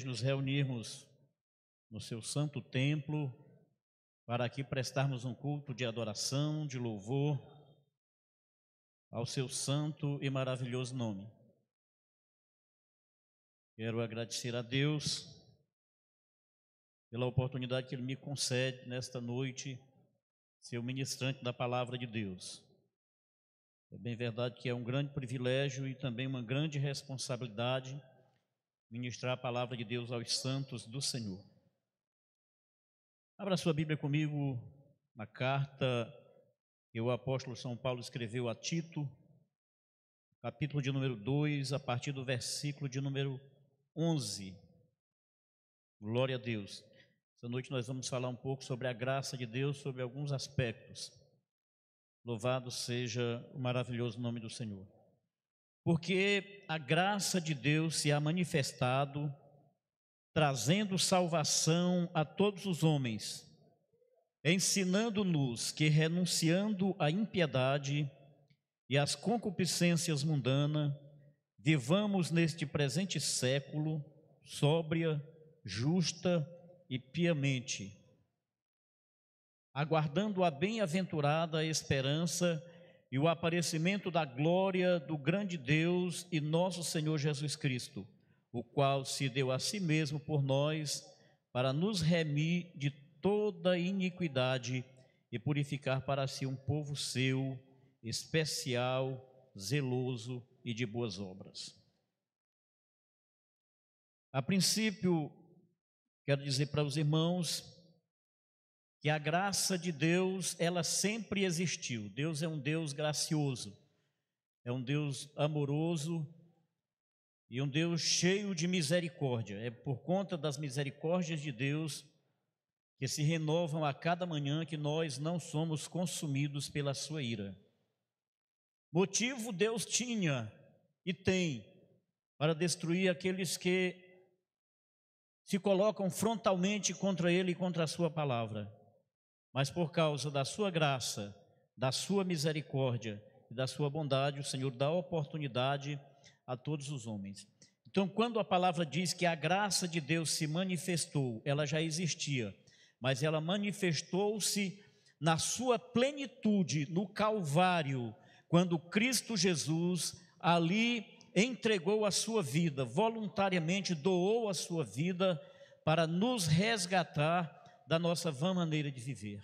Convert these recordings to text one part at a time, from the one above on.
de nos reunirmos no seu santo templo, para aqui prestarmos um culto de adoração, de louvor ao seu santo e maravilhoso nome. Quero agradecer a Deus pela oportunidade que Ele me concede nesta noite, ser o ministrante da palavra de Deus. É bem verdade que é um grande privilégio e também uma grande responsabilidade ministrar a palavra de Deus aos santos do Senhor. Abra sua Bíblia comigo na carta que o apóstolo São Paulo escreveu a Tito, capítulo de número 2, a partir do versículo de número 11. Glória a Deus. Essa noite nós vamos falar um pouco sobre a graça de Deus, sobre alguns aspectos. Louvado seja o maravilhoso nome do Senhor. Porque a graça de Deus se há manifestado, trazendo salvação a todos os homens, ensinando-nos que, renunciando à impiedade e às concupiscências mundanas, vivamos neste presente século sóbria, justa e piamente, aguardando a bem-aventurada esperança e o aparecimento da glória do grande Deus e nosso Senhor Jesus Cristo, o qual se deu a si mesmo por nós para nos remir de toda iniquidade e purificar para si um povo seu, especial, zeloso e de boas obras. A princípio, quero dizer para os irmãos que a graça de Deus, ela sempre existiu. Deus é um Deus gracioso, é um Deus amoroso e um Deus cheio de misericórdia. É por conta das misericórdias de Deus que se renovam a cada manhã que nós não somos consumidos pela sua ira. Motivo Deus tinha e tem para destruir aqueles que se colocam frontalmente contra Ele e contra a sua palavra. Mas por causa da sua graça, da sua misericórdia e da sua bondade, o Senhor dá oportunidade a todos os homens. Então, quando a palavra diz que a graça de Deus se manifestou, ela já existia, mas ela manifestou-se na sua plenitude, no Calvário, quando Cristo Jesus ali entregou a sua vida, voluntariamente doou a sua vida para nos resgatar da nossa vã maneira de viver.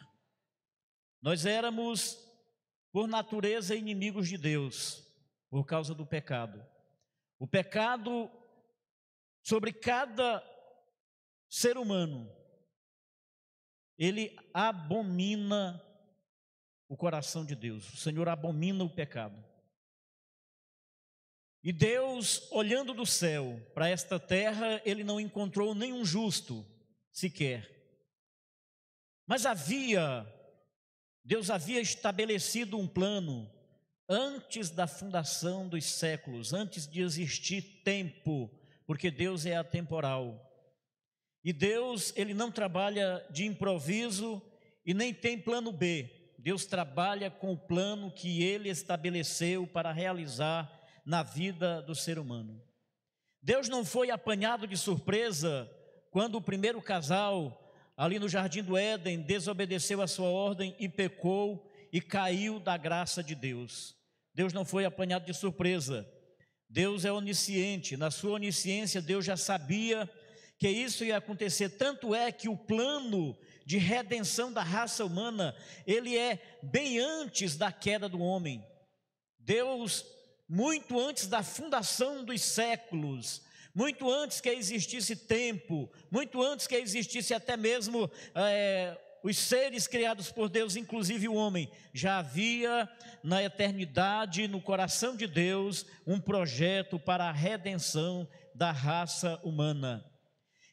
Nós éramos, por natureza, inimigos de Deus, por causa do pecado. O pecado sobre cada ser humano, ele abomina o coração de Deus. O Senhor abomina o pecado. E Deus, olhando do céu para esta terra, Ele não encontrou nenhum justo sequer. Mas Deus havia estabelecido um plano antes da fundação dos séculos, antes de existir tempo, porque Deus é atemporal. E Deus, Ele não trabalha de improviso e nem tem plano B. Deus trabalha com o plano que Ele estabeleceu para realizar na vida do ser humano. Deus não foi apanhado de surpresa quando o primeiro casal, ali no Jardim do Éden, desobedeceu a sua ordem e pecou e caiu da graça de Deus. Deus não foi apanhado de surpresa. Deus é onisciente. Na sua onisciência, Deus já sabia que isso ia acontecer. Tanto é que o plano de redenção da raça humana, ele é bem antes da queda do homem. Deus, muito antes da fundação dos séculos, muito antes que existisse tempo, muito antes que existisse até mesmo os seres criados por Deus, inclusive o homem, já havia na eternidade, no coração de Deus, um projeto para a redenção da raça humana.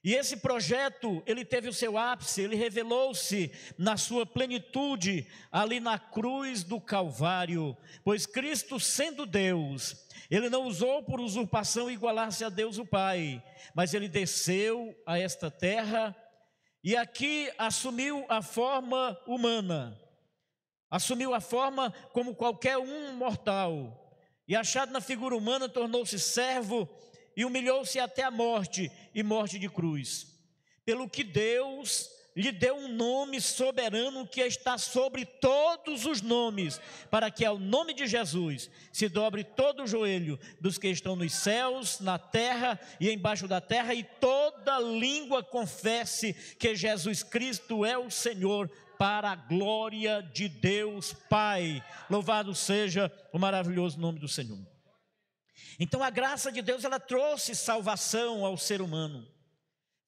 E esse projeto, ele teve o seu ápice, ele revelou-se na sua plenitude, ali na cruz do Calvário, pois Cristo, sendo Deus, Ele não usou por usurpação igualar-se a Deus o Pai, mas Ele desceu a esta terra e aqui assumiu a forma humana, assumiu a forma como qualquer um mortal, e achado na figura humana, tornou-se servo e humilhou-se até a morte, e morte de cruz. Pelo que Deus lhe deu um nome soberano que está sobre todos os nomes, para que ao nome de Jesus se dobre todo o joelho dos que estão nos céus, na terra e embaixo da terra, e toda língua confesse que Jesus Cristo é o Senhor, para a glória de Deus Pai. Louvado seja o maravilhoso nome do Senhor. Então a graça de Deus, ela trouxe salvação ao ser humano.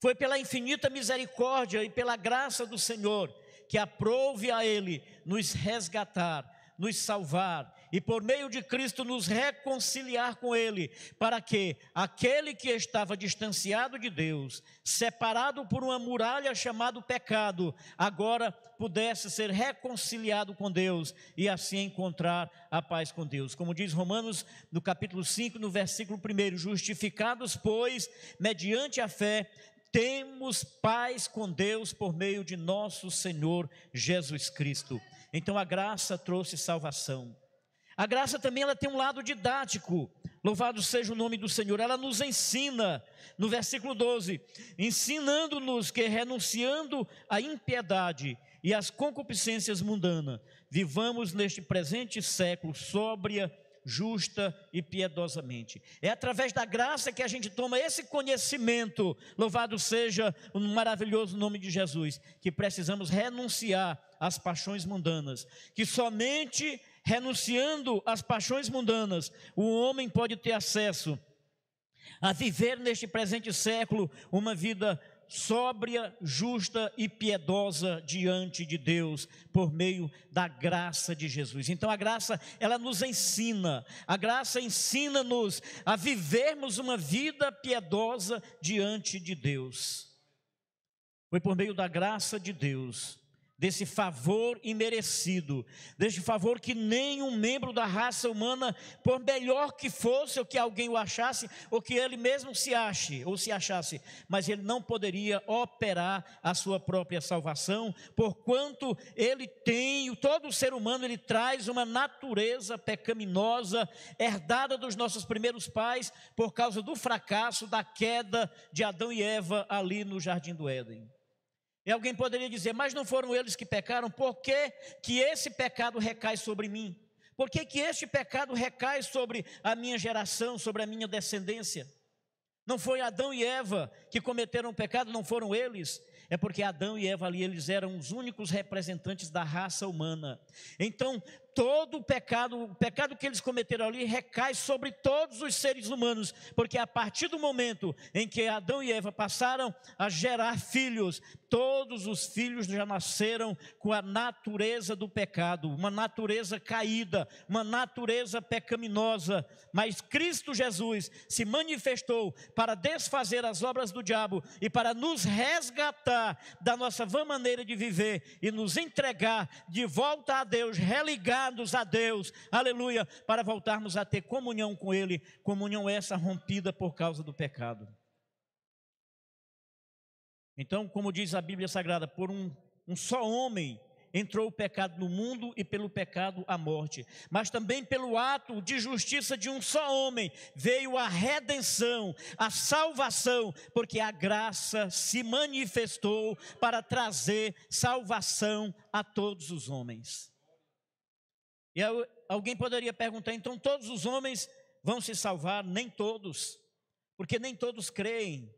Foi pela infinita misericórdia e pela graça do Senhor que aprouve a Ele nos resgatar, nos salvar e por meio de Cristo nos reconciliar com Ele, para que aquele que estava distanciado de Deus, separado por uma muralha chamada pecado, agora pudesse ser reconciliado com Deus e assim encontrar a paz com Deus. Como diz Romanos no capítulo 5, no versículo 1, justificados, pois, mediante a fé, temos paz com Deus por meio de nosso Senhor Jesus Cristo. Então a graça trouxe salvação. A graça também, ela tem um lado didático. Louvado seja o nome do Senhor. Ela nos ensina, no versículo 12, ensinando-nos que, renunciando à impiedade e às concupiscências mundanas, vivamos neste presente século sóbria, justa e piedosamente. É através da graça que a gente toma esse conhecimento, louvado seja o maravilhoso nome de Jesus, que precisamos renunciar às paixões mundanas, que somente renunciando às paixões mundanas, o homem pode ter acesso a viver neste presente século uma vida sóbria, justa e piedosa diante de Deus, por meio da graça de Jesus. Então a graça, ela nos ensina, a graça ensina-nos a vivermos uma vida piedosa diante de Deus. Foi por meio da graça de Deus, desse favor imerecido, desse favor que nenhum membro da raça humana, por melhor que fosse, ou que alguém o achasse, ou que ele mesmo se ache, ou se achasse, mas ele não poderia operar a sua própria salvação, porquanto ele tem, todo ser humano, ele traz uma natureza pecaminosa, herdada dos nossos primeiros pais, por causa do fracasso, da queda de Adão e Eva, ali no Jardim do Éden. E alguém poderia dizer, mas não foram eles que pecaram? Por que que esse pecado recai sobre mim? Por que que este pecado recai sobre a minha geração, sobre a minha descendência? Não foi Adão e Eva que cometeram o pecado, não foram eles? É porque Adão e Eva ali, eles eram os únicos representantes da raça humana. Então, todo o pecado que eles cometeram ali recai sobre todos os seres humanos, porque a partir do momento em que Adão e Eva passaram a gerar filhos, todos os filhos já nasceram com a natureza do pecado, uma natureza caída, uma natureza pecaminosa, mas Cristo Jesus se manifestou para desfazer as obras do diabo e para nos resgatar da nossa vã maneira de viver e nos entregar de volta a Deus, religar a Deus, aleluia, para voltarmos a ter comunhão com Ele, comunhão essa rompida por causa do pecado. Então, como diz a Bíblia Sagrada, por um só homem entrou o pecado no mundo e pelo pecado a morte, mas também pelo ato de justiça de um só homem veio a redenção, a salvação, porque a graça se manifestou para trazer salvação a todos os homens. E alguém poderia perguntar, então todos os homens vão se salvar? Nem todos, porque nem todos creem.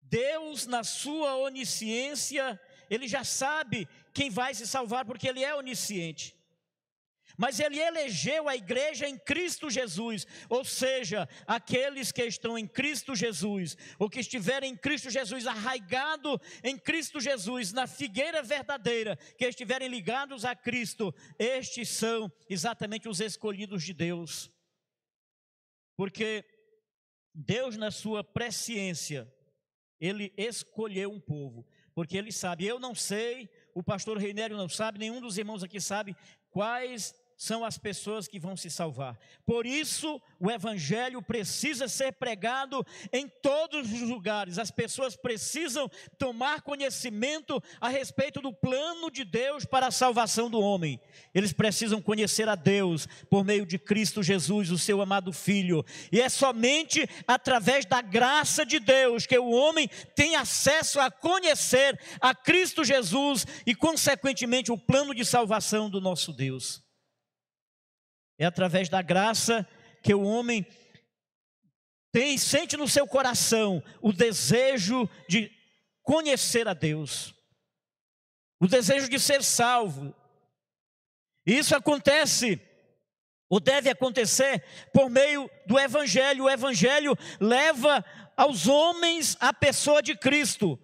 Deus, na sua onisciência, Ele já sabe quem vai se salvar, porque Ele é onisciente. Mas Ele elegeu a igreja em Cristo Jesus, ou seja, aqueles que estão em Cristo Jesus, ou que estiverem em Cristo Jesus, arraigado em Cristo Jesus, na figueira verdadeira, que estiverem ligados a Cristo, estes são exatamente os escolhidos de Deus. Porque Deus, na sua presciência, Ele escolheu um povo, porque Ele sabe, eu não sei, o pastor Reinério não sabe, nenhum dos irmãos aqui sabe quais são as pessoas que vão se salvar. Por isso, o evangelho precisa ser pregado em todos os lugares. As pessoas precisam tomar conhecimento a respeito do plano de Deus para a salvação do homem. Eles precisam conhecer a Deus por meio de Cristo Jesus, o seu amado Filho. E é somente através da graça de Deus que o homem tem acesso a conhecer a Cristo Jesus e, consequentemente, o plano de salvação do nosso Deus. É através da graça que o homem sente no seu coração o desejo de conhecer a Deus, o desejo de ser salvo. E isso acontece, ou deve acontecer, por meio do Evangelho. O Evangelho leva aos homens a pessoa de Cristo.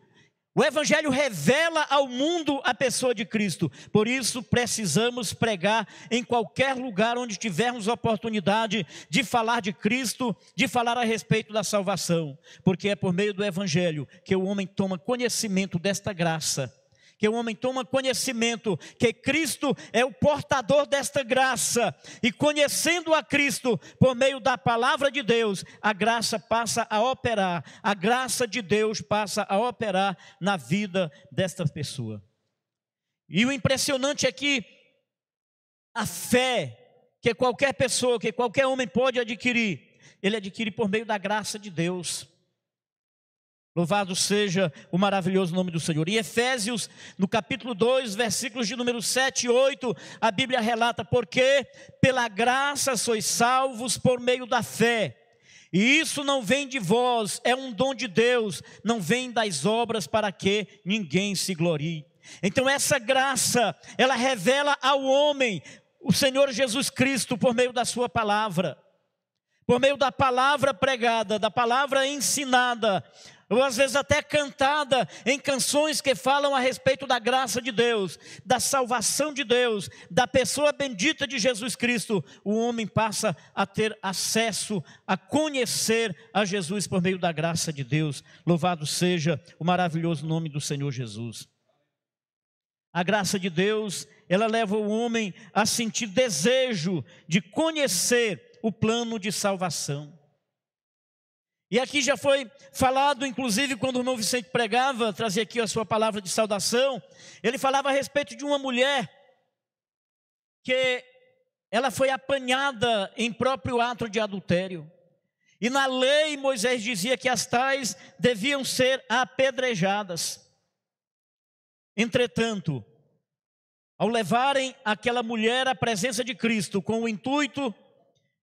O Evangelho revela ao mundo a pessoa de Cristo. Por isso precisamos pregar em qualquer lugar onde tivermos oportunidade de falar de Cristo, de falar a respeito da salvação. Porque é por meio do Evangelho que o homem toma conhecimento desta graça. Que o homem toma conhecimento que Cristo é o portador desta graça. E conhecendo a Cristo por meio da palavra de Deus, a graça passa a operar. A graça de Deus passa a operar na vida desta pessoa. E o impressionante é que a fé que qualquer pessoa, que qualquer homem pode adquirir, ele adquire por meio da graça de Deus. Louvado seja o maravilhoso nome do Senhor. Em Efésios, no capítulo 2, versículos de número 7 e 8, a Bíblia relata: porque pela graça sois salvos por meio da fé. E isso não vem de vós, é um dom de Deus, não vem das obras para que ninguém se glorie. Então essa graça, ela revela ao homem o Senhor Jesus Cristo por meio da sua palavra. Por meio da palavra pregada, da palavra ensinada, ou às vezes até cantada em canções que falam a respeito da graça de Deus, da salvação de Deus, da pessoa bendita de Jesus Cristo, o homem passa a ter acesso a conhecer a Jesus por meio da graça de Deus. Louvado seja o maravilhoso nome do Senhor Jesus. A graça de Deus, ela leva o homem a sentir desejo de conhecer o plano de salvação. E aqui já foi falado, inclusive quando o irmão Vicente pregava, trazia aqui a sua palavra de saudação, ele falava a respeito de uma mulher que ela foi apanhada em próprio ato de adultério. E na lei Moisés dizia que as tais deviam ser apedrejadas. Entretanto, ao levarem aquela mulher à presença de Cristo com o intuito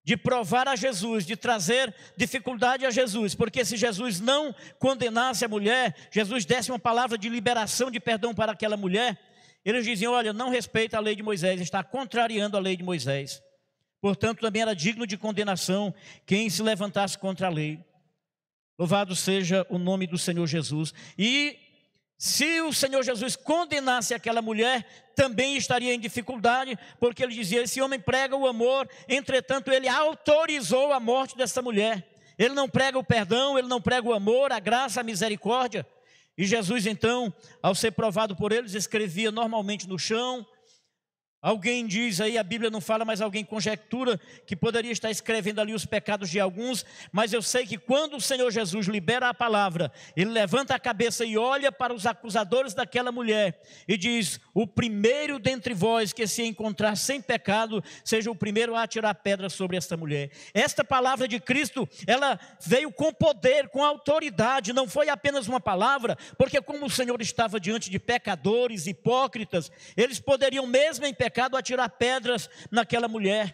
de provar a Jesus, de trazer dificuldade a Jesus, porque se Jesus não condenasse a mulher, Jesus desse uma palavra de liberação, de perdão para aquela mulher, eles diziam: olha, não respeita a lei de Moisés, está contrariando a lei de Moisés. Portanto, também era digno de condenação quem se levantasse contra a lei. Louvado seja o nome do Senhor Jesus. E se o Senhor Jesus condenasse aquela mulher, também estaria em dificuldade, porque ele dizia: esse homem prega o amor, entretanto ele autorizou a morte dessa mulher. Ele não prega o perdão, ele não prega o amor, a graça, a misericórdia. E Jesus então, ao ser provado por eles, escrevia normalmente no chão. Alguém diz aí, a Bíblia não fala, mas alguém conjectura que poderia estar escrevendo ali os pecados de alguns. Mas eu sei que quando o Senhor Jesus libera a palavra, ele levanta a cabeça e olha para os acusadores daquela mulher e diz: o primeiro dentre vós que se encontrar sem pecado, seja o primeiro a atirar pedra sobre esta mulher. Esta palavra de Cristo, ela veio com poder, com autoridade, não foi apenas uma palavra, porque como o Senhor estava diante de pecadores, hipócritas, eles poderiam mesmo em pecado atirar pedras naquela mulher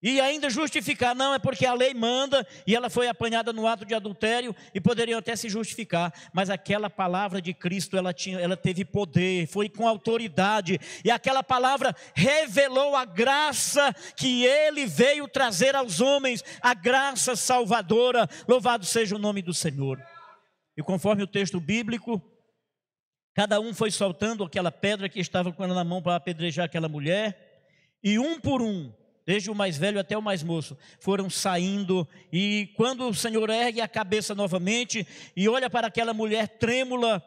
e ainda justificar: não, é porque a lei manda e ela foi apanhada no ato de adultério, e poderiam até se justificar. Mas aquela palavra de Cristo, ela teve poder, foi com autoridade, e aquela palavra revelou a graça que ele veio trazer aos homens, a graça salvadora. Louvado seja o nome do Senhor. E conforme o texto bíblico, cada um foi soltando aquela pedra que estava com ela na mão para apedrejar aquela mulher, e um por um, desde o mais velho até o mais moço, foram saindo. E quando o Senhor ergue a cabeça novamente e olha para aquela mulher trêmula,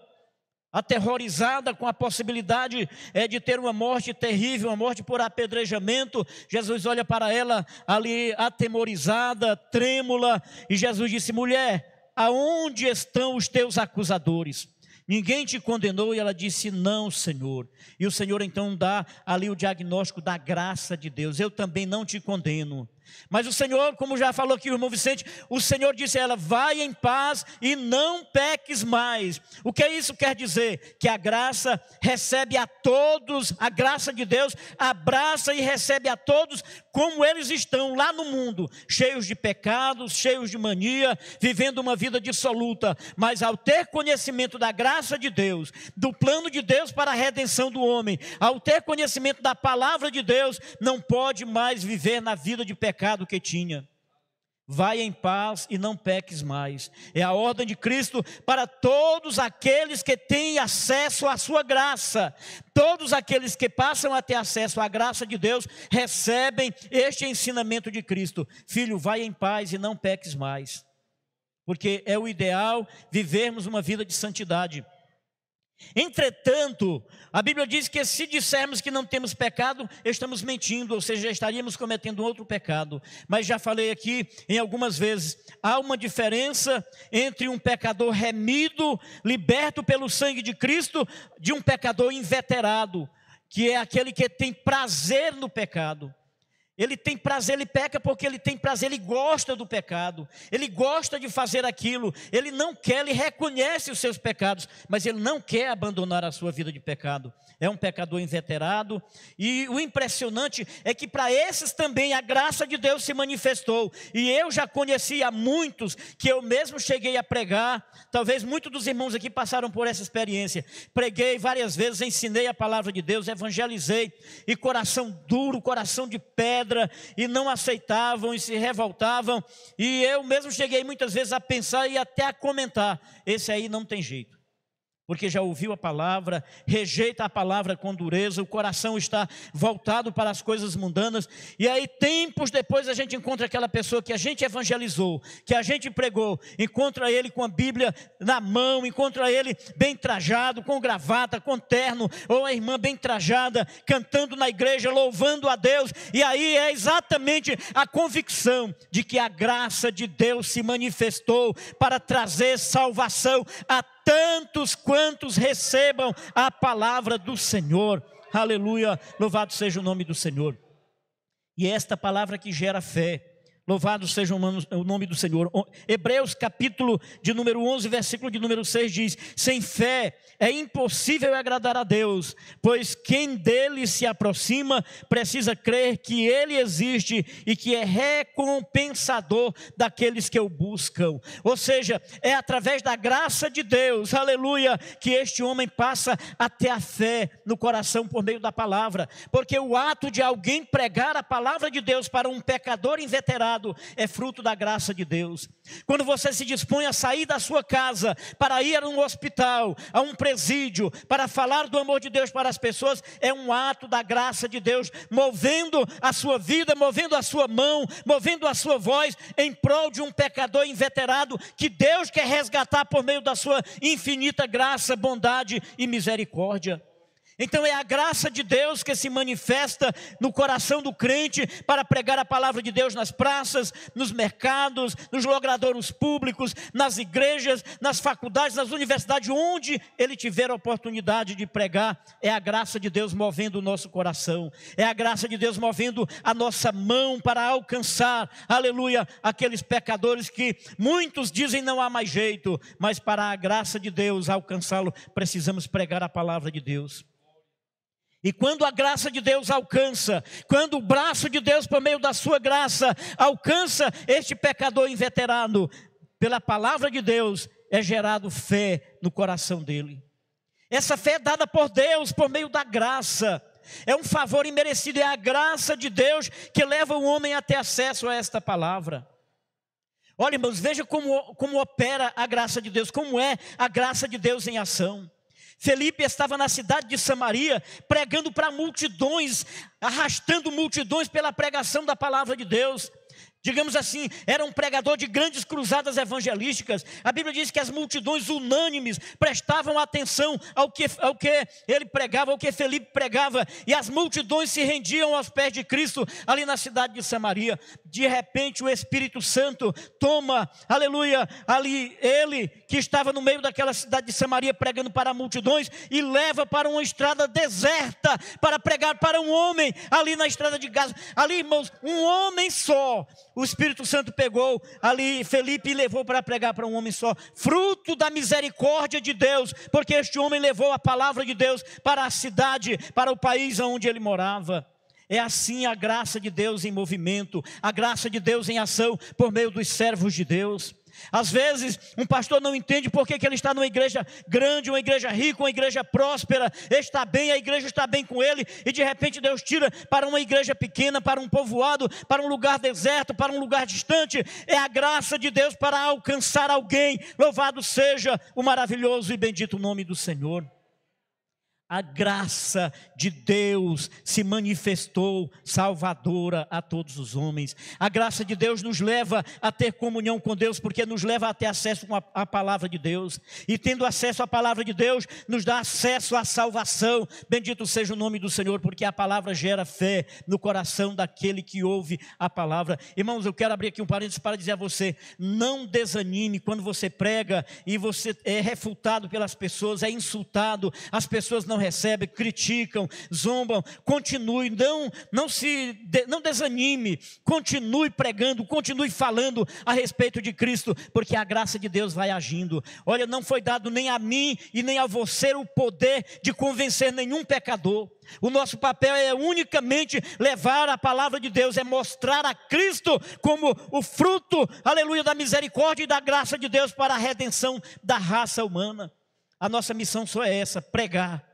aterrorizada com a possibilidade de ter uma morte terrível, uma morte por apedrejamento. Jesus olha para ela ali atemorizada, trêmula, e Jesus disse: mulher, aonde estão os teus acusadores? Ninguém te condenou? E ela disse: não, Senhor. E o Senhor então dá ali o diagnóstico da graça de Deus: eu também não te condeno. Mas o Senhor, como já falou aqui o irmão Vicente, o Senhor disse a ela: vai em paz e não peques mais. O que isso quer dizer? Que a graça recebe a todos, a graça de Deus abraça e recebe a todos como eles estão lá no mundo, cheios de pecados, cheios de mania, vivendo uma vida dissoluta. Mas ao ter conhecimento da graça de Deus, do plano de Deus para a redenção do homem, ao ter conhecimento da palavra de Deus, não pode mais viver na vida de pecado que tinha. Vai em paz e não peques mais. É a ordem de Cristo para todos aqueles que têm acesso à sua graça. Todos aqueles que passam a ter acesso à graça de Deus recebem este ensinamento de Cristo: filho, vai em paz e não peques mais. Porque é o ideal vivermos uma vida de santidade. Entretanto, a Bíblia diz que se dissermos que não temos pecado, estamos mentindo, ou seja, estaríamos cometendo outro pecado. Mas já falei aqui em algumas vezes, há uma diferença entre um pecador remido, liberto pelo sangue de Cristo, de um pecador inveterado, que é aquele que tem prazer no pecado. Ele tem prazer, ele peca porque ele tem prazer, ele gosta do pecado, ele gosta de fazer aquilo, ele não quer, ele reconhece os seus pecados, mas ele não quer abandonar a sua vida de pecado. É um pecador inveterado, e o impressionante é que para esses também a graça de Deus se manifestou. E eu já conheci a muitos que eu mesmo cheguei a pregar, talvez muitos dos irmãos aqui passaram por essa experiência. Preguei várias vezes, ensinei a palavra de Deus, evangelizei, e coração duro, coração de pedra, e não aceitavam e se revoltavam, e eu mesmo cheguei muitas vezes a pensar e até a comentar: esse aí não tem jeito, porque já ouviu a palavra, rejeita a palavra com dureza, o coração está voltado para as coisas mundanas. E aí tempos depois a gente encontra aquela pessoa que a gente evangelizou, que a gente pregou, encontra ele com a Bíblia na mão, encontra ele bem trajado, com gravata, com terno, ou a irmã bem trajada, cantando na igreja, louvando a Deus. E aí é exatamente a convicção de que a graça de Deus se manifestou para trazer salvação a tantos quantos recebam a palavra do Senhor. Aleluia, louvado seja o nome do Senhor. E esta palavra que gera fé, louvado seja o nome do Senhor. Hebreus capítulo de número 11, versículo de número 6 diz: sem fé é impossível agradar a Deus, pois quem dele se aproxima precisa crer que ele existe e que é recompensador daqueles que o buscam. Ou seja, é através da graça de Deus, aleluia, que este homem passa a ter a fé no coração por meio da palavra. Porque o ato de alguém pregar a palavra de Deus para um pecador inveterado é fruto da graça de Deus. Quando você se dispõe a sair da sua casa para ir a um hospital, a um presídio, para falar do amor de Deus para as pessoas, é um ato da graça de Deus, movendo a sua vida, movendo a sua mão, movendo a sua voz em prol de um pecador inveterado que Deus quer resgatar por meio da sua infinita graça, bondade e misericórdia. Então é a graça de Deus que se manifesta no coração do crente para pregar a palavra de Deus nas praças, nos mercados, nos logradouros públicos, nas igrejas, nas faculdades, nas universidades, onde ele tiver a oportunidade de pregar. É a graça de Deus movendo o nosso coração, é a graça de Deus movendo a nossa mão para alcançar, aleluia, aqueles pecadores que muitos dizem não há mais jeito, mas para a graça de Deus alcançá-lo, precisamos pregar a palavra de Deus. E quando a graça de Deus alcança, quando o braço de Deus por meio da sua graça alcança este pecador inveterado, pela palavra de Deus é gerado fé no coração dele. Essa fé é dada por Deus por meio da graça. É um favor imerecido, é a graça de Deus que leva o homem a ter acesso a esta palavra. Olha, irmãos, veja como opera a graça de Deus, como é a graça de Deus em ação. Felipe estava na cidade de Samaria, pregando para multidões, arrastando multidões pela pregação da palavra de Deus. digamos assim, era um pregador de grandes cruzadas evangelísticas. A Bíblia diz que as multidões unânimes prestavam atenção ao que ele pregava, ao que Felipe pregava, e as multidões se rendiam aos pés de Cristo ali na cidade de Samaria. De repente o Espírito Santo toma, aleluia, ali ele que estava no meio daquela cidade de Samaria pregando para multidões, e leva para uma estrada deserta para pregar para um homem ali na estrada de Gaza. Ali, irmãos, um homem só. O Espírito Santo pegou ali Felipe e levou para pregar para um homem só, fruto da misericórdia de Deus, porque este homem levou a palavra de Deus para a cidade, para o país onde ele morava. É assim a graça de Deus em movimento, a graça de Deus em ação por meio dos servos de Deus. Às vezes um pastor não entende por que ele está numa igreja grande, uma igreja rica, uma igreja próspera, está bem, a igreja está bem com ele, e de repente Deus tira para uma igreja pequena, para um povoado, para um lugar deserto, para um lugar distante. É a graça de Deus para alcançar alguém. Louvado seja o maravilhoso e bendito nome do Senhor. A graça de Deus se manifestou salvadora a todos os homens. A graça de Deus nos leva a ter comunhão com Deus, porque nos leva a ter acesso à palavra de Deus. E tendo acesso à palavra de Deus, nos dá acesso à salvação. Bendito seja o nome do Senhor, porque a palavra gera fé no coração daquele que ouve a palavra. Irmãos, eu quero abrir aqui um parênteses para dizer a você: não desanime quando você prega e você é refutado pelas pessoas, é insultado, as pessoas não recebem, criticam, zombam. Continue, não desanime, continue pregando, continue falando a respeito de Cristo, porque a graça de Deus vai agindo. Olha, não foi dado nem a mim e nem a você o poder de convencer nenhum pecador. O nosso papel é unicamente levar a palavra de Deus, é mostrar a Cristo como o fruto, aleluia, da misericórdia e da graça de Deus para a redenção da raça humana. A nossa missão só é essa: pregar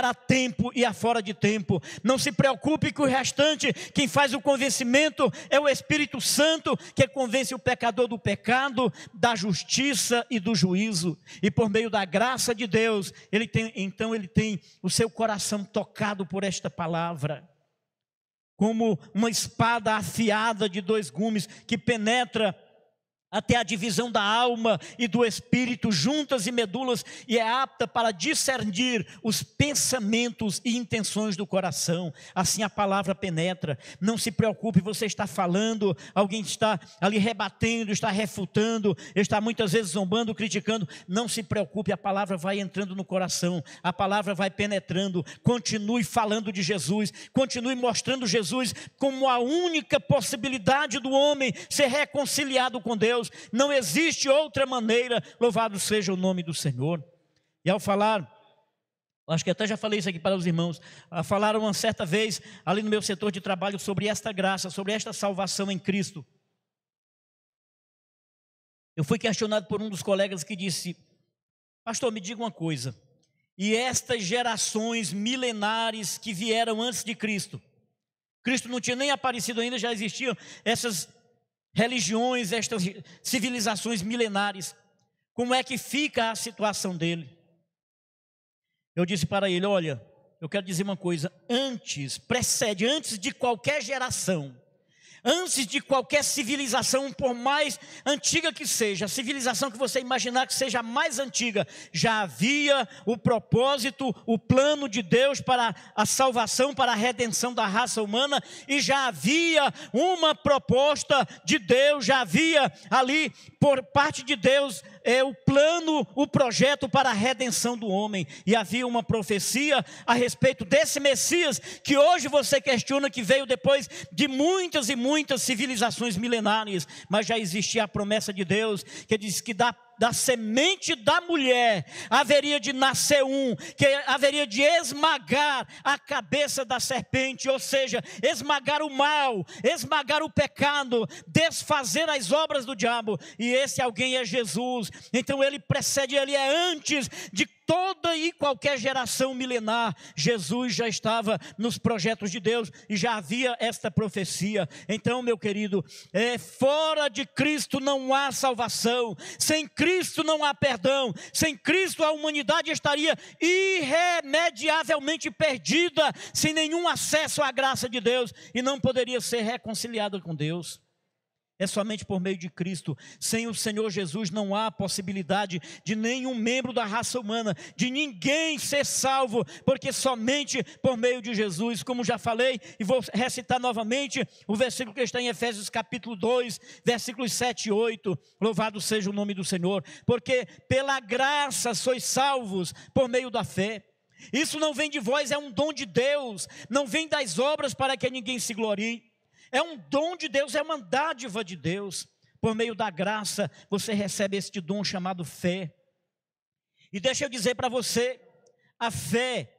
a tempo e a fora de tempo. Não se preocupe que o restante, quem faz o convencimento é o Espírito Santo, que convence o pecador do pecado, da justiça e do juízo. E por meio da graça de Deus, ele tem o seu coração tocado por esta palavra, como uma espada afiada de 2 gumes, que penetra até a divisão da alma e do espírito, juntas e medulas, e é apta para discernir os pensamentos e intenções do coração. Assim a palavra penetra. Não se preocupe, você está falando, alguém está ali rebatendo, está refutando, está muitas vezes zombando, criticando. Não se preocupe, a palavra vai entrando no coração, a palavra vai penetrando. Continue falando de Jesus, continue mostrando Jesus como a única possibilidade do homem ser reconciliado com Deus. Não existe outra maneira. Louvado seja o nome do Senhor. E ao falar, acho que até já falei isso aqui para os irmãos, falaram uma certa vez ali no meu setor de trabalho sobre esta graça, sobre esta salvação em Cristo. Eu fui questionado por um dos colegas que disse: pastor, me diga uma coisa, e estas gerações milenares que vieram antes de Cristo, Cristo não tinha nem aparecido ainda, já existiam essas religiões, estas civilizações milenares, como é que fica a situação dele? Eu disse para ele: olha, eu quero dizer uma coisa, antes de qualquer geração, antes de qualquer civilização, por mais antiga que seja, a civilização que você imaginar que seja a mais antiga, já havia o propósito, o plano de Deus para a salvação, para a redenção da raça humana, e já havia uma proposta de Deus, já havia ali, por parte de Deus, o plano, o projeto para a redenção do homem. E havia uma profecia a respeito desse Messias, que hoje você questiona, que veio depois de muitas e muitas civilizações milenárias, mas já existia a promessa de Deus, que diz que da semente da mulher haveria de nascer um, que haveria de esmagar a cabeça da serpente, ou seja, esmagar o mal, esmagar o pecado, desfazer as obras do diabo. E esse alguém é Jesus. Então ele precede, ele é antes de toda e qualquer geração milenar. Jesus já estava nos projetos de Deus e já havia esta profecia. Então, meu querido, fora de Cristo não há salvação, sem Cristo não há perdão, sem Cristo a humanidade estaria irremediavelmente perdida, sem nenhum acesso à graça de Deus, e não poderia ser reconciliada com Deus. é somente por meio de Cristo. Sem o Senhor Jesus não há possibilidade de nenhum membro da raça humana, de ninguém ser salvo, porque somente por meio de Jesus. Como já falei, e vou recitar novamente o versículo que está em Efésios capítulo 2, versículos 7 e 8. Louvado seja o nome do Senhor. Porque pela graça sois salvos por meio da fé. Isso não vem de vós, é um dom de Deus, não vem das obras para que ninguém se glorie. É um dom de Deus, é uma dádiva de Deus. Por meio da graça, você recebe este dom chamado fé. E deixa eu dizer para você, a fé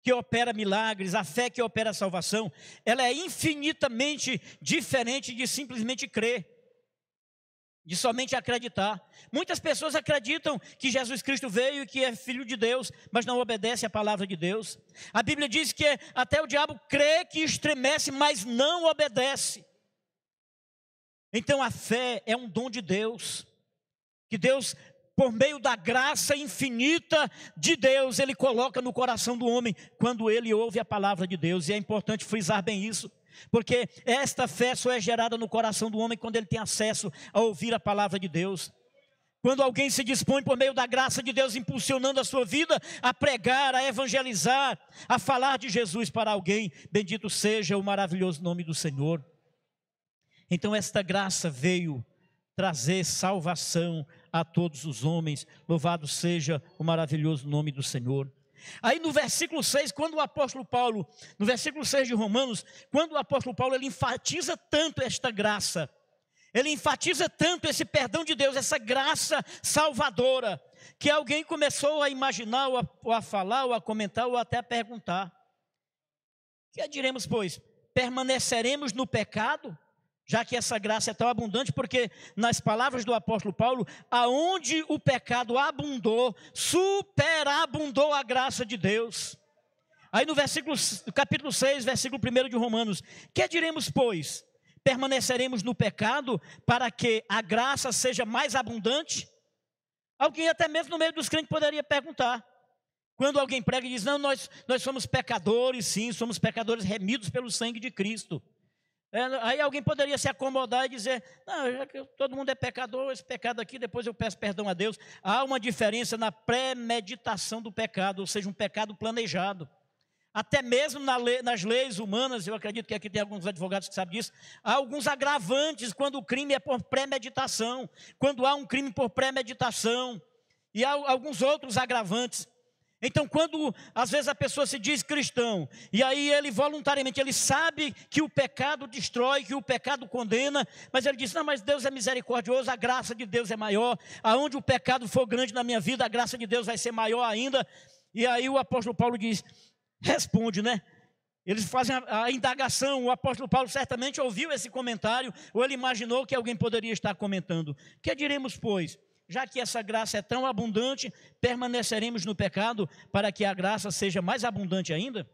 que opera milagres, a fé que opera salvação, ela é infinitamente diferente de simplesmente crer, de somente acreditar. Muitas pessoas acreditam que Jesus Cristo veio e que é Filho de Deus, mas não obedece à palavra de Deus. A Bíblia diz que até o diabo crê que estremece, mas não obedece. Então a fé é um dom de Deus, que Deus, por meio da graça infinita de Deus, Ele coloca no coração do homem, quando ele ouve a palavra de Deus. E é importante frisar bem isso, porque esta fé só é gerada no coração do homem quando ele tem acesso a ouvir a palavra de Deus. Quando alguém se dispõe por meio da graça de Deus, impulsionando a sua vida a pregar, a evangelizar, a falar de Jesus para alguém, bendito seja o maravilhoso nome do Senhor. Então esta graça veio trazer salvação a todos os homens. Louvado seja o maravilhoso nome do Senhor. Aí no versículo 6, quando o apóstolo Paulo, no versículo 6 de Romanos, quando o apóstolo Paulo, ele enfatiza tanto esta graça, ele enfatiza tanto esse perdão de Deus, essa graça salvadora, que alguém começou a imaginar, ou a falar, ou a comentar, ou até a perguntar: que diremos, pois? Permaneceremos no pecado? Já que essa graça é tão abundante, porque nas palavras do apóstolo Paulo, aonde o pecado abundou, superabundou a graça de Deus. Aí no capítulo 6, versículo 1 de Romanos: que diremos, pois? Permaneceremos no pecado para que a graça seja mais abundante? Alguém até mesmo no meio dos crentes poderia perguntar. Quando alguém prega e diz: não, nós somos pecadores, sim, somos pecadores remidos pelo sangue de Cristo. Aí alguém poderia se acomodar e dizer: não, já que todo mundo é pecador, esse pecado aqui, depois eu peço perdão a Deus. Há uma diferença na premeditação do pecado, ou seja, um pecado planejado. Até mesmo nas leis humanas, eu acredito que aqui tem alguns advogados que sabem disso, há alguns agravantes quando o crime é por premeditação, quando há um crime por premeditação, e há alguns outros agravantes. Então, quando às vezes a pessoa se diz cristão, e aí ele voluntariamente, ele sabe que o pecado destrói, que o pecado condena, mas ele diz: não, mas Deus é misericordioso, a graça de Deus é maior, aonde o pecado for grande na minha vida, a graça de Deus vai ser maior ainda. E aí o apóstolo Paulo responde, né? Eles fazem a indagação. O apóstolo Paulo certamente ouviu esse comentário, ou ele imaginou que alguém poderia estar comentando: que diremos, pois? Já que essa graça é tão abundante, permaneceremos no pecado para que a graça seja mais abundante ainda?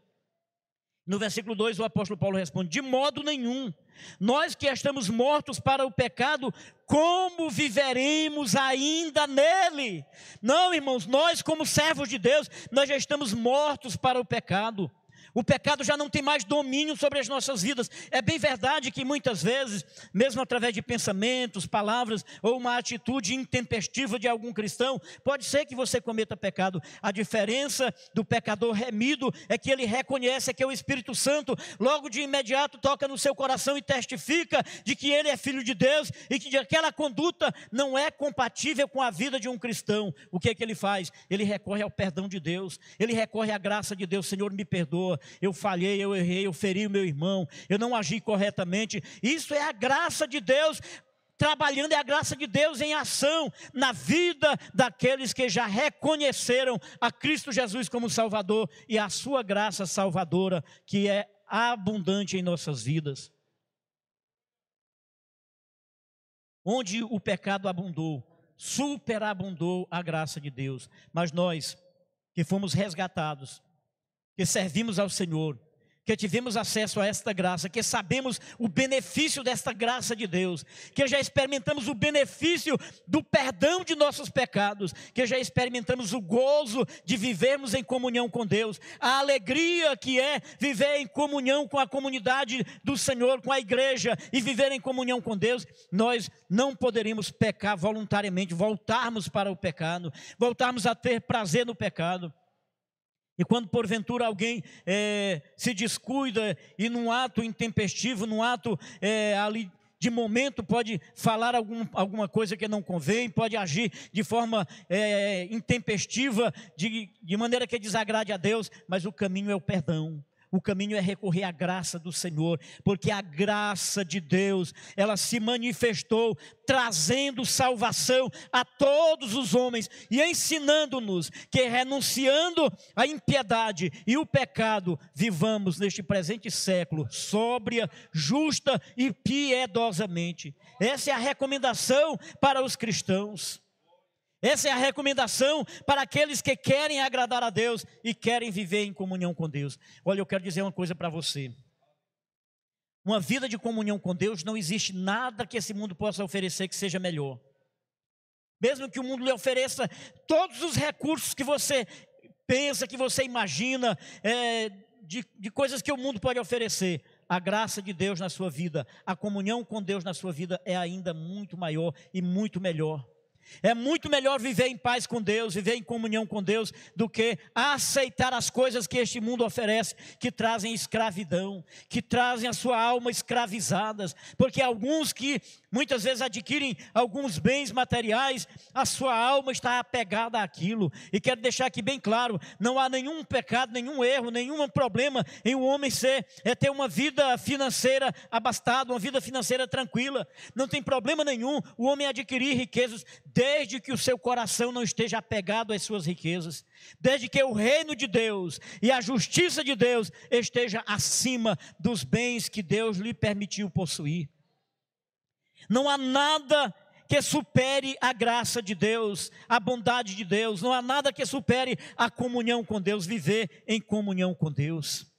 No versículo 2 o apóstolo Paulo responde: de modo nenhum. Nós que estamos mortos para o pecado, como viveremos ainda nele? Não, irmãos, nós como servos de Deus, nós já estamos mortos para o pecado. O pecado já não tem mais domínio sobre as nossas vidas. É bem verdade que muitas vezes, mesmo através de pensamentos, palavras, ou uma atitude intempestiva de algum cristão, pode ser que você cometa pecado. A diferença do pecador remido é que ele reconhece que o Espírito Santo logo de imediato toca no seu coração e testifica de que ele é filho de Deus e que aquela conduta não é compatível com a vida de um cristão. O que é que ele faz? Ele recorre ao perdão de Deus, ele recorre à graça de Deus. Senhor, me perdoa, eu falhei, eu errei, eu feri o meu irmão, eu não agi corretamente. Isso é a graça de Deus trabalhando, é a graça de Deus em ação na vida daqueles que já reconheceram a Cristo Jesus como Salvador e a sua graça salvadora, que é abundante em nossas vidas. Onde o pecado abundou, superabundou a graça de Deus. Mas nós que fomos resgatados, que servimos ao Senhor, que tivemos acesso a esta graça, que sabemos o benefício desta graça de Deus, que já experimentamos o benefício do perdão de nossos pecados, que já experimentamos o gozo de vivermos em comunhão com Deus, a alegria que é viver em comunhão com a comunidade do Senhor, com a igreja, e viver em comunhão com Deus. Nós não poderíamos pecar voluntariamente, voltarmos para o pecado, voltarmos a ter prazer no pecado. E quando porventura alguém se descuida e num ato intempestivo, num ato ali de momento pode falar alguma coisa que não convém, pode agir de forma intempestiva, de maneira que desagrade a Deus, mas o caminho é o perdão. O caminho é recorrer à graça do Senhor, porque a graça de Deus, ela se manifestou trazendo salvação a todos os homens e ensinando-nos que, renunciando à impiedade e o pecado, vivamos neste presente século sóbria, justa e piedosamente. Essa é a recomendação para os cristãos. Essa é a recomendação para aqueles que querem agradar a Deus e querem viver em comunhão com Deus. Olha, eu quero dizer uma coisa para você. Uma vida de comunhão com Deus, não existe nada que esse mundo possa oferecer que seja melhor. Mesmo que o mundo lhe ofereça todos os recursos que você pensa, que você imagina, de coisas que o mundo pode oferecer, a graça de Deus na sua vida, a comunhão com Deus na sua vida é ainda muito maior e muito melhor. É muito melhor viver em paz com Deus, viver em comunhão com Deus, do que aceitar as coisas que este mundo oferece, que trazem escravidão, que trazem a sua alma escravizadas. Porque alguns que muitas vezes adquirem alguns bens materiais, a sua alma está apegada àquilo. E quero deixar aqui bem claro, não há nenhum pecado, nenhum erro, nenhum problema em um homem ter uma vida financeira abastada, uma vida financeira tranquila. Não tem problema nenhum o homem adquirir riquezas, desde que o seu coração não esteja apegado às suas riquezas, desde que o reino de Deus e a justiça de Deus esteja acima dos bens que Deus lhe permitiu possuir. Não há nada que supere a graça de Deus, a bondade de Deus, não há nada que supere a comunhão com Deus, viver em comunhão com Deus.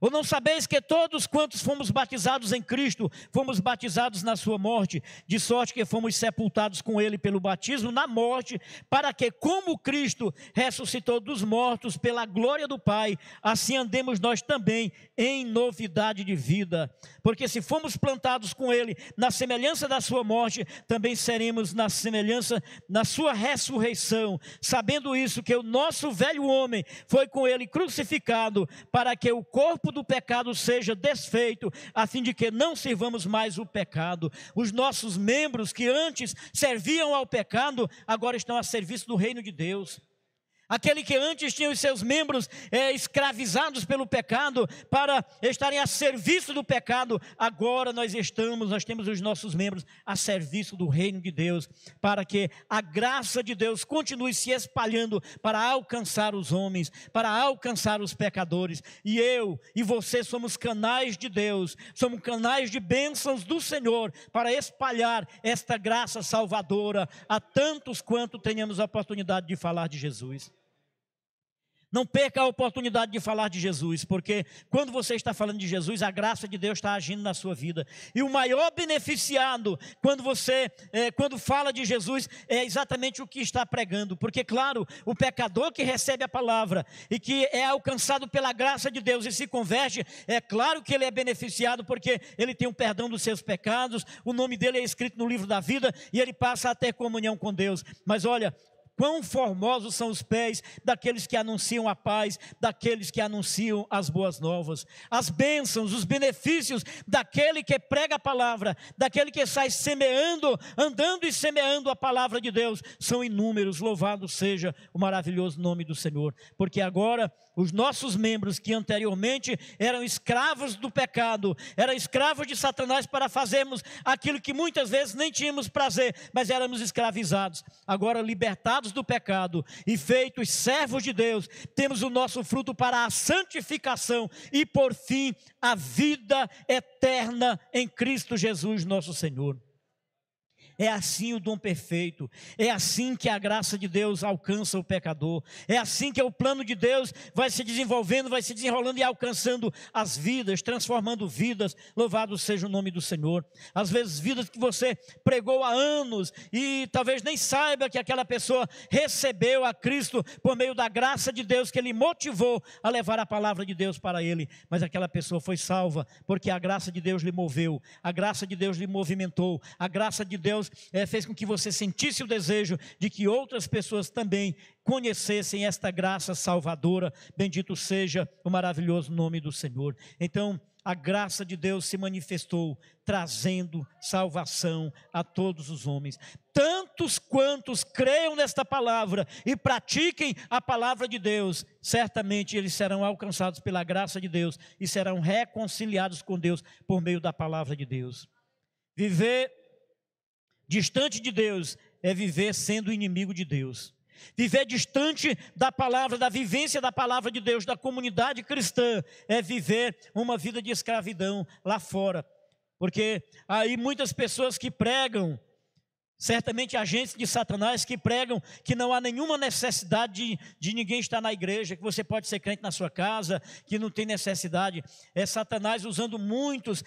Ou não sabeis que todos quantos fomos batizados em Cristo, fomos batizados na sua morte, de sorte que fomos sepultados com ele pelo batismo na morte, para que, como Cristo ressuscitou dos mortos pela glória do Pai, assim andemos nós também em novidade de vida. Porque se fomos plantados com ele na semelhança da sua morte, também seremos na semelhança, na sua ressurreição, sabendo isso, que o nosso velho homem foi com ele crucificado, para que o corpo do pecado seja desfeito, a fim de que não sirvamos mais o pecado. Os nossos membros que antes serviam ao pecado, agora estão a serviço do reino de Deus. Aquele que antes tinha os seus membros escravizados pelo pecado, para estarem a serviço do pecado, agora nós temos os nossos membros a serviço do reino de Deus, para que a graça de Deus continue se espalhando para alcançar os homens, para alcançar os pecadores. E eu e você somos canais de Deus, somos canais de bênçãos do Senhor, para espalhar esta graça salvadora a tantos quanto tenhamos a oportunidade de falar de Jesus. Não perca a oportunidade de falar de Jesus, porque quando você está falando de Jesus, a graça de Deus está agindo na sua vida. E o maior beneficiado, quando fala de Jesus, é exatamente o que está pregando. Porque, claro, o pecador que recebe a palavra e que é alcançado pela graça de Deus e se converte, é claro que ele é beneficiado, porque ele tem o perdão dos seus pecados, o nome dele é escrito no livro da vida e ele passa a ter comunhão com Deus. Mas olha, quão formosos são os pés daqueles que anunciam a paz, daqueles que anunciam as boas novas. As bênçãos, os benefícios daquele que prega a palavra, daquele que sai semeando, andando e semeando a palavra de Deus, são inúmeros. Louvado seja o maravilhoso nome do Senhor. Porque agora os nossos membros que anteriormente eram escravos do pecado, eram escravos de Satanás para fazermos aquilo que muitas vezes nem tínhamos prazer, mas éramos escravizados. Agora libertados do pecado e feitos servos de Deus, temos o nosso fruto para a santificação e por fim a vida eterna em Cristo Jesus nosso Senhor. É assim o dom perfeito, é assim que a graça de Deus alcança o pecador, é assim que o plano de Deus vai se desenvolvendo, vai se desenrolando e alcançando as vidas, transformando vidas. Louvado seja o nome do Senhor. Às vezes vidas que você pregou há anos e talvez nem saiba que aquela pessoa recebeu a Cristo por meio da graça de Deus, que Ele motivou a levar a palavra de Deus para ele, mas aquela pessoa foi salva porque a graça de Deus lhe moveu, a graça de Deus lhe movimentou, a graça de Deus fez com que você sentisse o desejo de que outras pessoas também conhecessem esta graça salvadora. Bendito seja o maravilhoso nome do Senhor. Então, a graça de Deus se manifestou, trazendo salvação a todos os homens. Tantos quantos creiam nesta palavra e pratiquem a palavra de Deus, certamente eles serão alcançados pela graça de Deus e serão reconciliados com Deus por meio da palavra de Deus. Viver distante de Deus é viver sendo inimigo de Deus. Viver distante da palavra, da vivência da palavra de Deus, da comunidade cristã, é viver uma vida de escravidão lá fora. Porque aí muitas pessoas que pregam, certamente agentes de Satanás que pregam que não há nenhuma necessidade de ninguém estar na igreja, que você pode ser crente na sua casa, que não tem necessidade. É Satanás usando muitos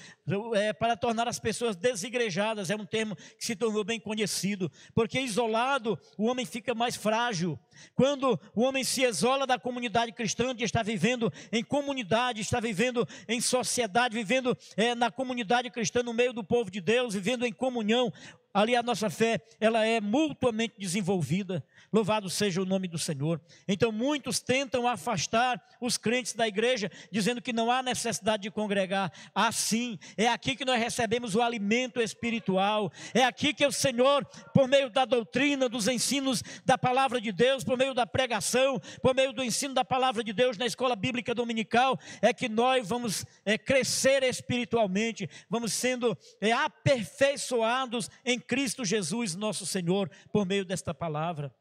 para tornar as pessoas desigrejadas. É um termo que se tornou bem conhecido, porque isolado o homem fica mais frágil. Quando o homem se isola da comunidade cristã, de estar vivendo em comunidade, está vivendo em sociedade, vivendo na comunidade cristã, no meio do povo de Deus, vivendo em comunhão, ali a nossa fé, ela é mutuamente desenvolvida. Louvado seja o nome do Senhor. Então muitos tentam afastar os crentes da igreja, dizendo que não há necessidade de congregar. Assim, é aqui que nós recebemos o alimento espiritual. É aqui que o Senhor, por meio da doutrina, dos ensinos da palavra de Deus, por meio da pregação, por meio do ensino da palavra de Deus na escola bíblica dominical, é que nós vamos crescer espiritualmente, vamos sendo aperfeiçoados em Cristo Jesus, nosso Senhor, por meio desta palavra.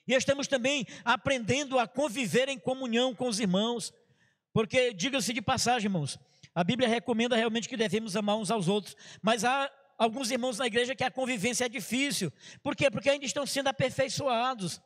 E estamos também aprendendo a conviver em comunhão com os irmãos, porque, diga-se de passagem, irmãos, a Bíblia recomenda realmente que devemos amar uns aos outros, mas há alguns irmãos na igreja que a convivência é difícil. Por quê? Porque ainda estão sendo aperfeiçoados.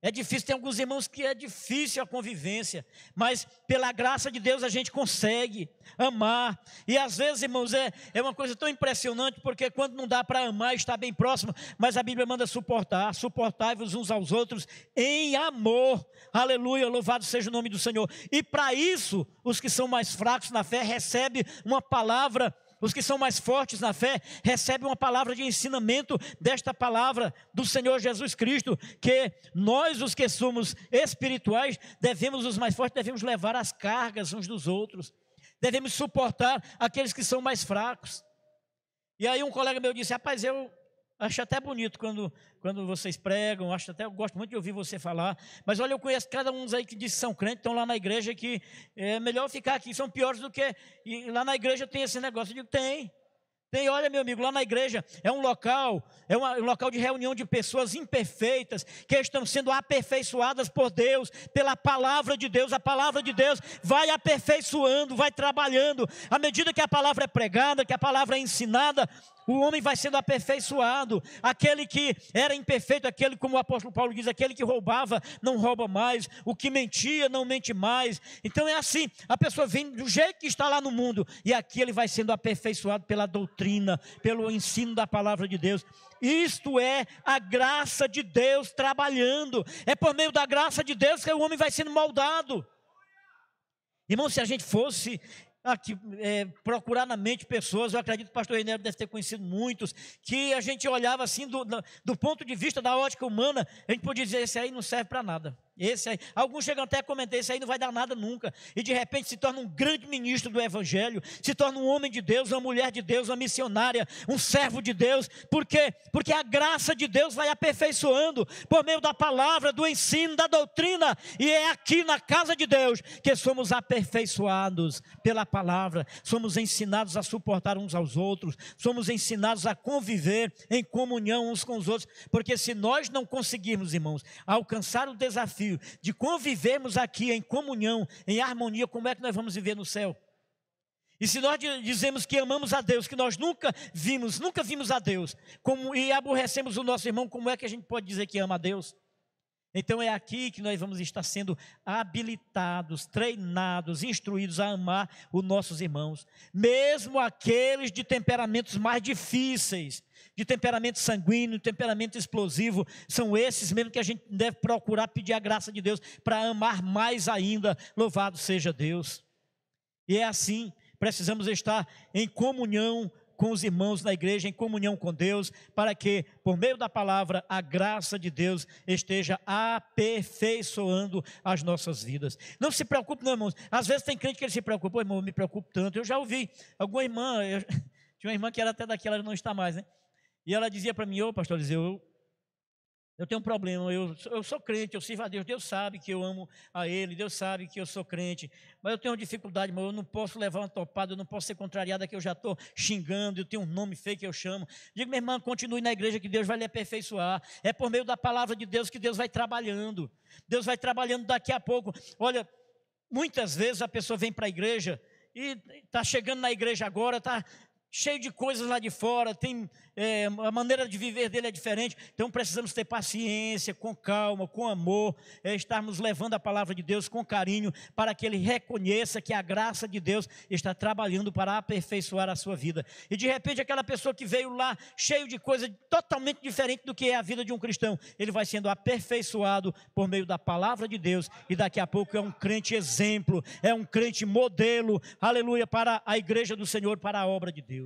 É difícil, tem alguns irmãos que é difícil a convivência, mas pela graça de Deus a gente consegue amar. E às vezes, irmãos, é uma coisa tão impressionante, porque quando não dá para amar, está bem próximo, mas a Bíblia manda suportar, suportai-vos uns aos outros em amor. Aleluia, louvado seja o nome do Senhor. E para isso, os que são mais fracos na fé recebem uma palavra. Os que são mais fortes na fé recebem uma palavra de ensinamento desta palavra do Senhor Jesus Cristo, que nós, os que somos espirituais, os mais fortes, devemos levar as cargas uns dos outros, devemos suportar aqueles que são mais fracos. E aí um colega meu disse: rapaz, eu acho até bonito quando vocês pregam, eu gosto muito de ouvir você falar, mas olha, eu conheço cada um aí que diz que são crentes, estão lá na igreja, que é melhor ficar aqui, são piores do que, e lá na igreja tem esse negócio. Eu digo, tem, olha meu amigo, lá na igreja é um local de reunião de pessoas imperfeitas, que estão sendo aperfeiçoadas por Deus, pela palavra de Deus. A palavra de Deus vai aperfeiçoando, vai trabalhando, à medida que a palavra é pregada, que a palavra é ensinada, o homem vai sendo aperfeiçoado. Aquele que era imperfeito, aquele, como o apóstolo Paulo diz, aquele que roubava, não rouba mais, o que mentia, não mente mais. Então é assim, a pessoa vem do jeito que está lá no mundo, e aqui ele vai sendo aperfeiçoado pela doutrina, pelo ensino da palavra de Deus. Isto é a graça de Deus trabalhando, é por meio da graça de Deus que o homem vai sendo moldado. Irmão, se a gente fosse aqui, procurar na mente pessoas, eu acredito que o pastor Reinaldo deve ter conhecido muitos, que a gente olhava assim do ponto de vista da ótica humana, a gente podia dizer, esse aí não serve para nada. Esse aí, alguns chegam até a comentar, esse aí não vai dar nada nunca, e de repente se torna um grande ministro do evangelho, se torna um homem de Deus, uma mulher de Deus, uma missionária, um servo de Deus. Por quê? Porque a graça de Deus vai aperfeiçoando por meio da palavra, do ensino, da doutrina, e é aqui na casa de Deus que somos aperfeiçoados pela palavra, somos ensinados a suportar uns aos outros, somos ensinados a conviver em comunhão uns com os outros, porque se nós não conseguirmos, irmãos, alcançar o desafio de convivermos aqui em comunhão, em harmonia, como é que nós vamos viver no céu? E se nós dizemos que amamos a Deus, que nós nunca vimos a Deus, e aborrecemos o nosso irmão, como é que a gente pode dizer que ama a Deus? Então é aqui que nós vamos estar sendo habilitados, treinados, instruídos a amar os nossos irmãos, mesmo aqueles de temperamentos mais difíceis, de temperamento sanguíneo, temperamento explosivo, são esses mesmo que a gente deve procurar pedir a graça de Deus para amar mais ainda. Louvado seja Deus. E é assim, precisamos estar em comunhão com os irmãos na igreja, em comunhão com Deus, para que, por meio da palavra, a graça de Deus esteja aperfeiçoando as nossas vidas. Não se preocupe, não, irmãos. Às vezes tem crente que ele se preocupa, irmão, eu me preocupo tanto. Eu já ouvi alguma irmã, tinha uma irmã que era até daqui, ela não está mais, né? E ela dizia para mim: ô pastor Eliseu, eu tenho um problema, eu sou crente, eu sirvo a Deus, Deus sabe que eu amo a Ele, Deus sabe que eu sou crente, mas eu tenho uma dificuldade, mas eu não posso levar uma topada, eu não posso ser contrariada, que eu já estou xingando, eu tenho um nome feio que eu chamo. Digo: minha irmã, continue na igreja que Deus vai lhe aperfeiçoar, é por meio da palavra de Deus que Deus vai trabalhando, Deus vai trabalhando daqui a pouco. Olha, muitas vezes a pessoa vem para a igreja e está chegando na igreja agora, está cheio de coisas lá de fora, a maneira de viver dele é diferente. Então precisamos ter paciência, com calma, com amor, estarmos levando a palavra de Deus com carinho, para que ele reconheça que a graça de Deus está trabalhando para aperfeiçoar a sua vida. E de repente aquela pessoa que veio lá cheio de coisa totalmente diferente do que é a vida de um cristão, ele vai sendo aperfeiçoado por meio da palavra de Deus, e daqui a pouco é um crente exemplo, é um crente modelo, aleluia, para a igreja do Senhor, para a obra de Deus.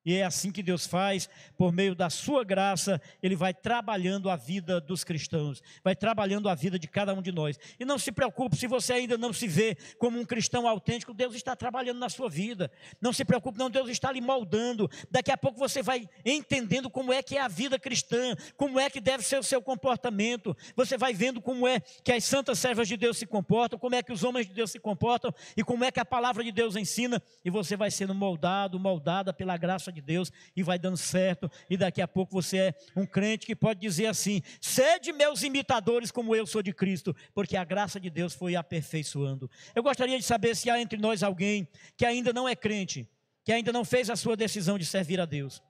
E é assim que Deus faz, por meio da sua graça, Ele vai trabalhando a vida dos cristãos, vai trabalhando a vida de cada um de nós. E não se preocupe, se você ainda não se vê como um cristão autêntico, Deus está trabalhando na sua vida. Não se preocupe não, Deus está lhe moldando. Daqui a pouco você vai entendendo como é que é a vida cristã, como é que deve ser o seu comportamento. Você vai vendo como é que as santas servas de Deus se comportam, como é que os homens de Deus se comportam, e como é que a palavra de Deus ensina, e você vai sendo moldada pela graça de Deus, e vai dando certo, e daqui a pouco você é um crente que pode dizer assim: sede meus imitadores como eu sou de Cristo, porque a graça de Deus foi aperfeiçoando. Eu gostaria de saber se há entre nós alguém que ainda não é crente, que ainda não fez a sua decisão de servir a Deus,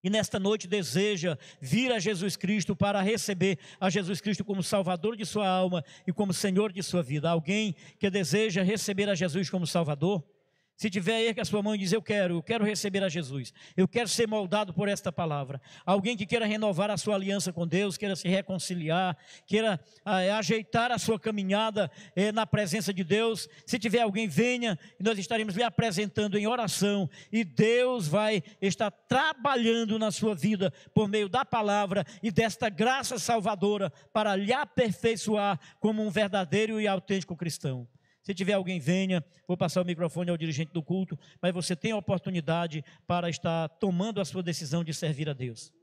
e nesta noite deseja vir a Jesus Cristo, para receber a Jesus Cristo como Salvador de sua alma e como Senhor de sua vida. Alguém que deseja receber a Jesus como Salvador? Se tiver aí com a sua mão e diz: eu quero receber a Jesus, eu quero ser moldado por esta palavra. Alguém que queira renovar a sua aliança com Deus, queira se reconciliar, queira ajeitar a sua caminhada na presença de Deus. Se tiver alguém, venha, e nós estaremos lhe apresentando em oração, e Deus vai estar trabalhando na sua vida, por meio da palavra e desta graça salvadora, para lhe aperfeiçoar como um verdadeiro e autêntico cristão. Se tiver alguém, venha. Vou passar o microfone ao dirigente do culto, mas você tem a oportunidade para estar tomando a sua decisão de servir a Deus.